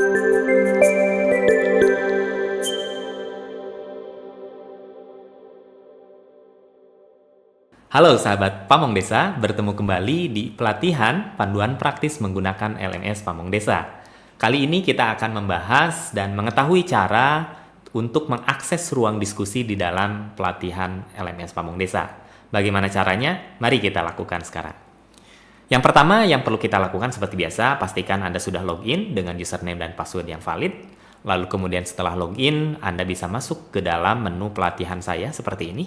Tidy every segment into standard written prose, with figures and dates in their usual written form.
Halo sahabat Pamong Desa, bertemu kembali di pelatihan panduan praktis menggunakan LMS Pamong Desa. Kali ini kita akan membahas dan mengetahui cara untuk mengakses ruang diskusi di dalam pelatihan LMS Pamong Desa. Bagaimana caranya? Mari kita lakukan sekarang. Yang pertama yang perlu kita lakukan seperti biasa, pastikan Anda sudah login dengan username dan password yang valid. Lalu kemudian setelah login, Anda bisa masuk ke dalam menu pelatihan saya seperti ini.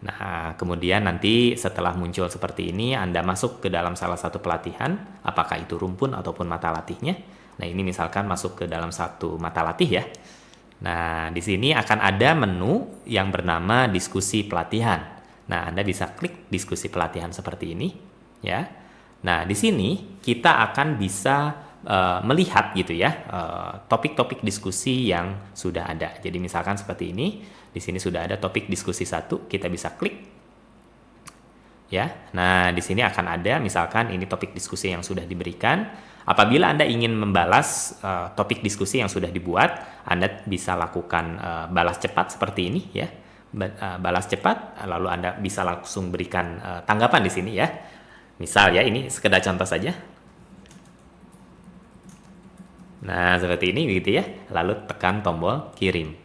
Nah, kemudian nanti setelah muncul seperti ini, Anda masuk ke dalam salah satu pelatihan, apakah itu rumpun ataupun mata latihnya. Nah, ini misalkan masuk ke dalam satu mata latih ya. Nah, di sini akan ada menu yang bernama diskusi pelatihan. Nah, Anda bisa klik diskusi pelatihan seperti ini, ya. Nah, di sini kita akan bisa melihat gitu ya topik-topik diskusi yang sudah ada. Jadi misalkan seperti ini, di sini sudah ada topik diskusi 1, kita bisa klik ya. Nah, di sini akan ada misalkan ini topik diskusi yang sudah diberikan. Apabila Anda ingin membalas topik diskusi yang sudah dibuat, Anda bisa lakukan balas cepat seperti ini ya. Balas cepat, lalu Anda bisa langsung berikan tanggapan di sini ya. Misal ya, ini sekedar contoh saja. Nah, seperti ini begitu ya. Lalu tekan tombol kirim.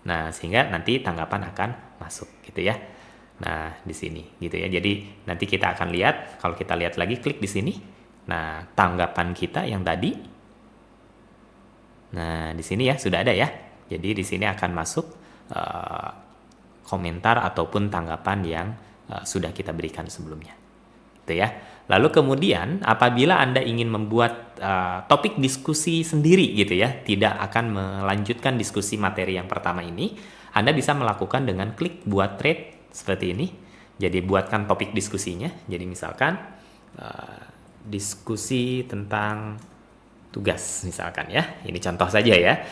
Nah, sehingga nanti tanggapan akan masuk gitu ya. Nah, di sini gitu ya. Jadi nanti kita akan lihat, kalau kita lihat lagi klik di sini. Nah, tanggapan kita yang tadi. Nah, di sini ya sudah ada ya. Jadi di sini akan masuk komentar ataupun tanggapan yang sudah kita berikan sebelumnya. Gitu ya. Lalu kemudian apabila Anda ingin membuat topik diskusi sendiri gitu ya, tidak akan melanjutkan diskusi materi yang pertama ini, Anda bisa melakukan dengan klik buat thread seperti ini. Jadi buatkan topik diskusinya. Jadi misalkan diskusi tentang tugas misalkan ya. Ini contoh saja ya.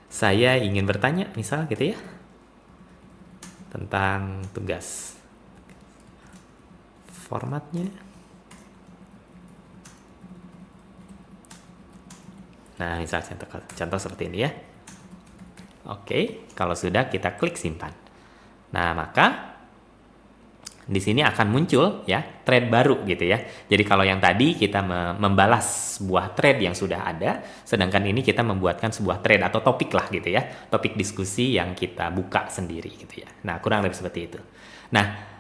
Saya ingin bertanya misal gitu ya, tentang tugas. Formatnya. Nah, misalnya contoh seperti ini ya. Oke, kalau sudah kita klik simpan. Nah, maka di sini akan muncul ya thread baru gitu ya. Jadi kalau yang tadi kita membalas sebuah thread yang sudah ada, sedangkan ini kita membuatkan sebuah thread atau topik lah gitu ya. Topik diskusi yang kita buka sendiri gitu ya. Nah, kurang lebih seperti itu. Nah,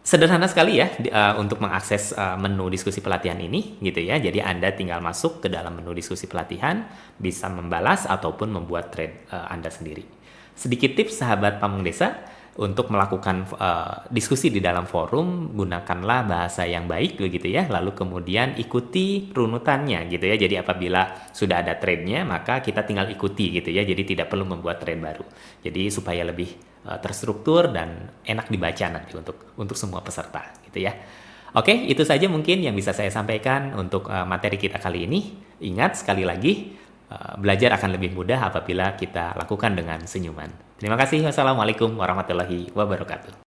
sederhana sekali ya untuk mengakses menu diskusi pelatihan ini gitu ya. Jadi Anda tinggal masuk ke dalam menu diskusi pelatihan, bisa membalas ataupun membuat thread Anda sendiri. Sedikit tips sahabat Pamong Desa untuk melakukan diskusi di dalam forum, gunakanlah bahasa yang baik begitu ya. Lalu kemudian ikuti runutannya gitu ya. Jadi apabila sudah ada threadnya, maka kita tinggal ikuti gitu ya. Jadi tidak perlu membuat thread baru. Jadi supaya lebih terstruktur dan enak dibaca nanti untuk semua peserta gitu ya. Oke, itu saja mungkin yang bisa saya sampaikan untuk materi kita kali ini. Ingat sekali lagi, belajar akan lebih mudah apabila kita lakukan dengan senyuman. Terima kasih. Wassalamualaikum warahmatullahi wabarakatuh.